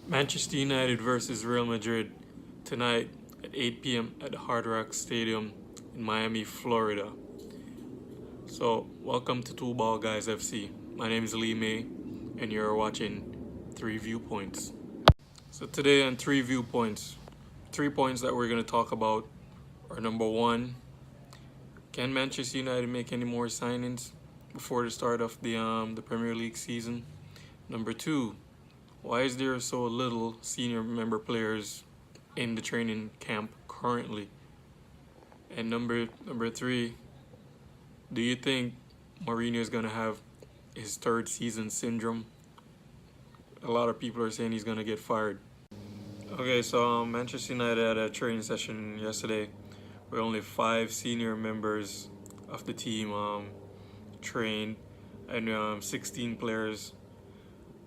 Manchester United versus Real Madrid tonight at 8 p.m. at the Hard Rock Stadium in Miami, Florida. So, welcome to Two Ball Guys FC. My name is Lee May, and you're watching Three Viewpoints. So, today on Three Viewpoints, 3 points that we're going to talk about are number one, can Manchester United make any more signings before the start of the Premier League season? Number two, why is there so little senior member players in the training camp currently? And number three, do you think Mourinho is going to have his third season syndrome? A lot of people are saying he's going to get fired. Okay, so Manchester United had a training session yesterday where only 5 senior members of the team trained, and 16 players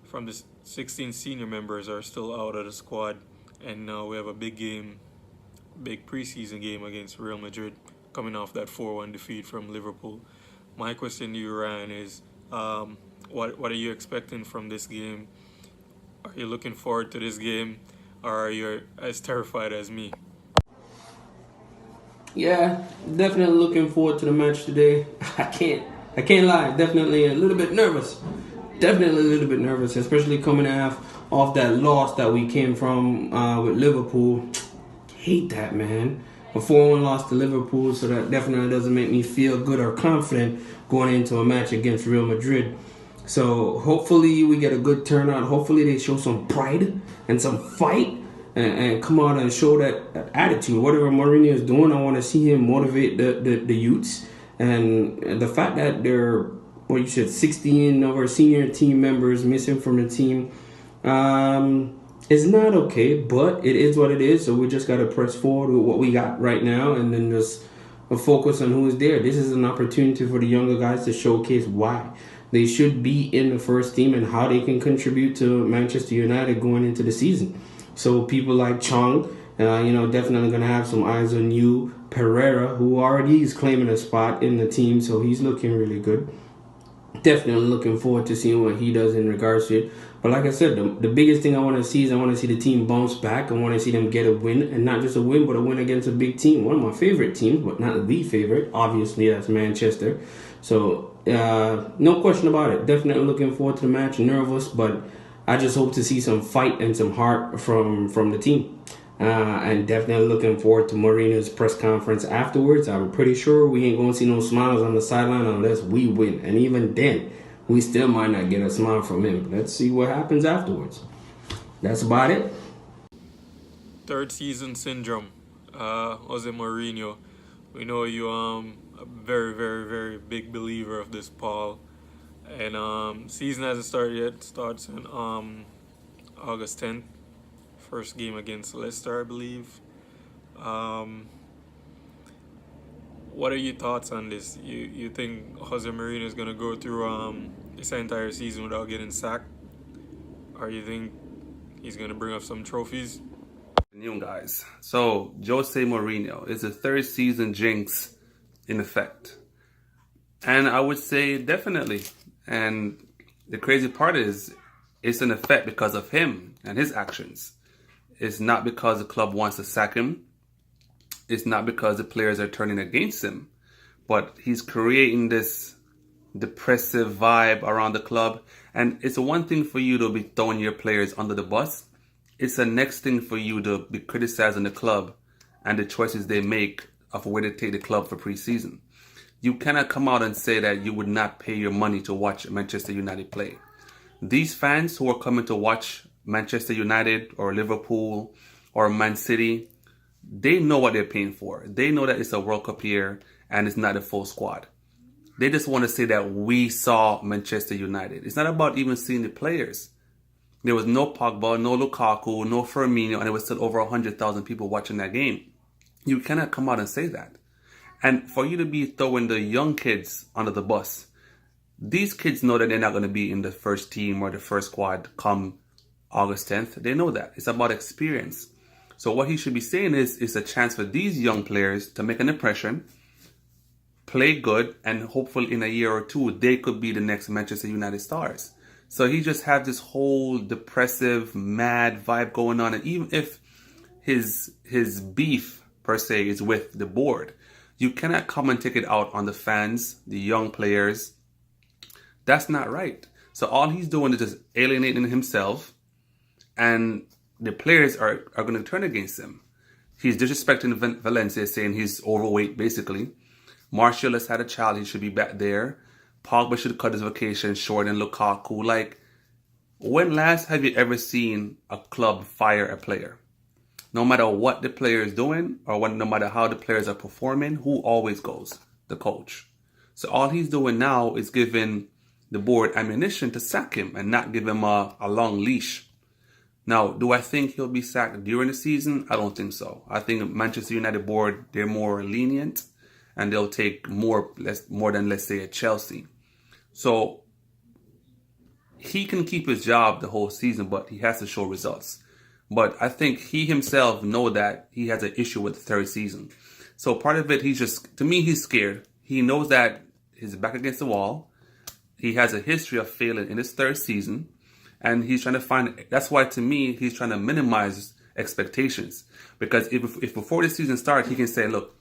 from the 16 senior members are still out of the squad. And now we have a big preseason game against Real Madrid, coming off that 4-1 defeat from Liverpool. My question to you, Ryan, is what are you expecting from this game? Are you looking forward to this game, or are you as terrified as me? Yeah, definitely looking forward to the match today. I can't lie. Definitely a little bit nervous. Definitely a little bit nervous, especially coming off that loss that we came from with Liverpool. Hate that, man. A 4-1 loss to Liverpool, so that definitely doesn't make me feel good or confident going into a match against Real Madrid. So hopefully we get a good turnout. Hopefully they show some pride and some fight and come out and show that attitude. Whatever Mourinho is doing, I want to see him motivate the youths. And the fact that they're, 16 of our senior team members missing from the team is not okay, but it is what it is. So we just got to press forward with what we got right now and then just focus on who is there. This is an opportunity for the younger guys to showcase why they should be in the first team and how they can contribute to Manchester United going into the season. So people like Chong, definitely going to have some eyes on you. Pereira, who already is claiming a spot in the team, so he's looking really good. Definitely looking forward to seeing what he does in regards to it. But like I said, the biggest thing I want to see is I want to see the team bounce back. I want to see them get a win, and not just a win, but a win against a big team. One of my favorite teams, but not the favorite. Obviously, that's Manchester. So, no question about it. Definitely looking forward to the match. Nervous, but I just hope to see some fight and some heart from the team. And definitely looking forward to Mourinho's press conference afterwards. I'm pretty sure we ain't going to see no smiles on the sideline unless we win. And even then, we still might not get a smile from him. Let's see what happens afterwards. That's about it. Third season syndrome. Jose Mourinho. We know you a very, very, very big believer of this, Paul. And season hasn't started yet. Starts on August 10th. First game against Leicester, I believe. What are your thoughts on this? You think Jose Mourinho is gonna go through this entire season without getting sacked, or you think he's gonna bring up some trophies? New guys. So Jose Mourinho is a third season jinx in effect, and I would say definitely. And the crazy part is, it's an effect because of him and his actions. It's not because the club wants to sack him. It's not because the players are turning against him. But he's creating this depressive vibe around the club. And it's one thing for you to be throwing your players under the bus. It's the next thing for you to be criticizing the club and the choices they make of where to take the club for preseason. You cannot come out and say that you would not pay your money to watch Manchester United play. These fans who are coming to watch Manchester United or Liverpool or Man City, they know what they're paying for. They know that it's a World Cup year and it's not a full squad. They just want to say that we saw Manchester United. It's not about even seeing the players. There was no Pogba, no Lukaku, no Firmino, and it was still over 100,000 people watching that game. You cannot come out and say that. And for you to be throwing the young kids under the bus, these kids know that they're not going to be in the first team or the first squad come August 10th. They know that. It's about experience. So what he should be saying is, it's a chance for these young players to make an impression, play good, and hopefully in a year or two, they could be the next Manchester United stars. So he just have this whole depressive, mad vibe going on. And even if his beef per se is with the board, you cannot come and take it out on the fans, the young players. That's not right. So all he's doing is just alienating himself, and the players are going to turn against him. He's disrespecting Valencia, saying he's overweight, basically. Martial has had a child, he should be back there. Pogba should cut his vacation short, and Lukaku. Like, when last have you ever seen a club fire a player? No matter what the player is doing, or no matter how the players are performing, who always goes? The coach. So all he's doing now is giving the board ammunition to sack him and not give him a long leash. Now, do I think he'll be sacked during the season? I don't think so. I think Manchester United board, they're more lenient, and they'll take more than, let's say, a Chelsea. So he can keep his job the whole season, but he has to show results. But I think he himself knows that he has an issue with the third season. So part of it, to me, he's scared. He knows that he's back against the wall. He has a history of failing in his third season. And he's trying to that's why, to me, he's trying to minimize expectations. Because if before the season starts, he can say, look,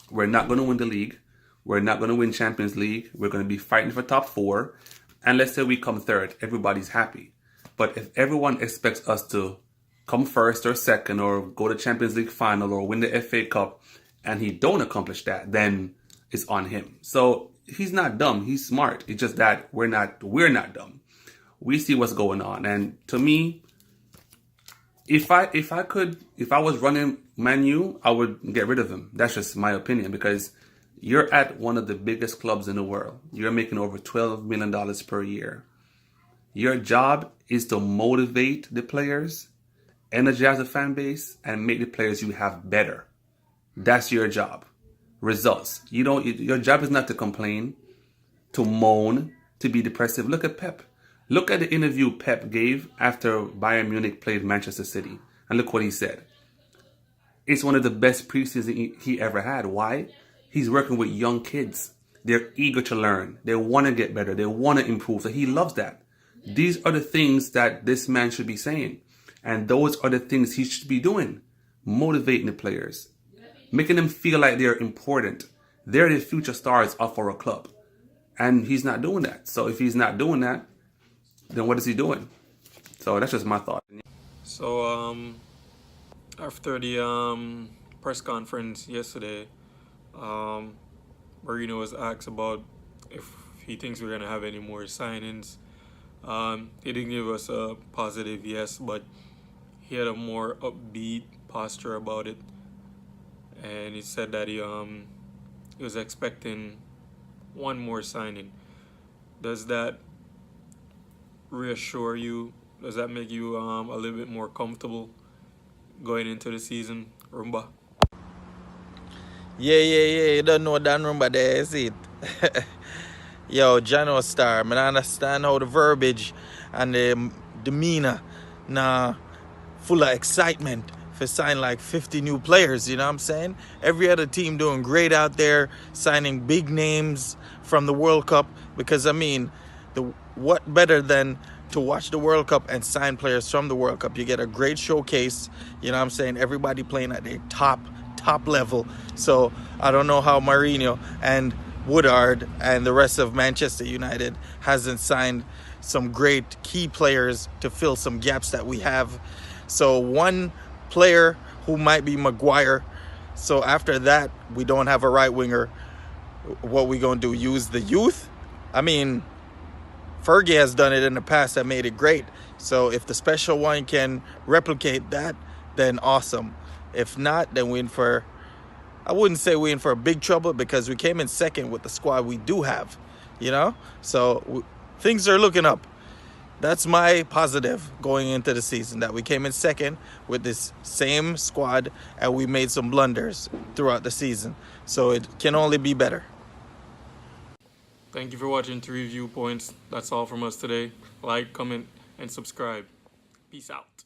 we're not going to win the league. We're not going to win Champions League. We're going to be fighting for top 4. And let's say we come third. Everybody's happy. But if everyone expects us to come first or second or go to Champions League final or win the FA Cup, and he don't accomplish that, then it's on him. So he's not dumb. He's smart. It's just that we're not dumb. We see what's going on. And to me, if I was running Manu, I would get rid of him. That's just my opinion, because you're at one of the biggest clubs in the world. You're making over $12 million per year. Your job is to motivate the players, energize the fan base, and make the players you have better. That's your job. Results. Your job is not to complain, to moan, to be depressive. Look at Pep. Look at the interview Pep gave after Bayern Munich played Manchester City. And look what he said. It's one of the best preseasons he ever had. Why? He's working with young kids. They're eager to learn. They want to get better. They want to improve. So he loves that. These are the things that this man should be saying. And those are the things he should be doing. Motivating the players. Making them feel like they're important. They're the future stars of our club. And he's not doing that. So if he's not doing that, then what is he doing? So that's just my thought. So after the press conference yesterday, Mourinho was asked about if he thinks we're gonna have any more signings. He didn't give us a positive yes, but he had a more upbeat posture about it, and he said that he was expecting one more signing. Does that reassure you? Does that make you a little bit more comfortable going into the season, Rumba? Yeah. You don't know Dan Rumba there, is it? Yo, Jano Star, I don't understand how the verbiage and the demeanor full of excitement for signing like 50 new players, you know what I'm saying? Every other team doing great out there, signing big names from the World Cup, because I mean, what better than to watch the World Cup and sign players from the World Cup? You get a great showcase, you know what I'm saying? Everybody playing at their top level. So I don't know how Mourinho and Woodard and the rest of Manchester United hasn't signed some great key players to fill some gaps that we have. So one player who might be Maguire. So after that, we don't have a right winger. What we gonna do? Use the youth? I mean, Fergie has done it in the past that made it great. So if the special one can replicate that, then awesome. If not, then I wouldn't say we're in for a big trouble, because we came in second with the squad we do have, you know? So things are looking up. That's my positive going into the season, that we came in second with this same squad and we made some blunders throughout the season. So it can only be better. Thank you for watching 3 Viewpoints. That's all from us today. Like, comment, and subscribe. Peace out.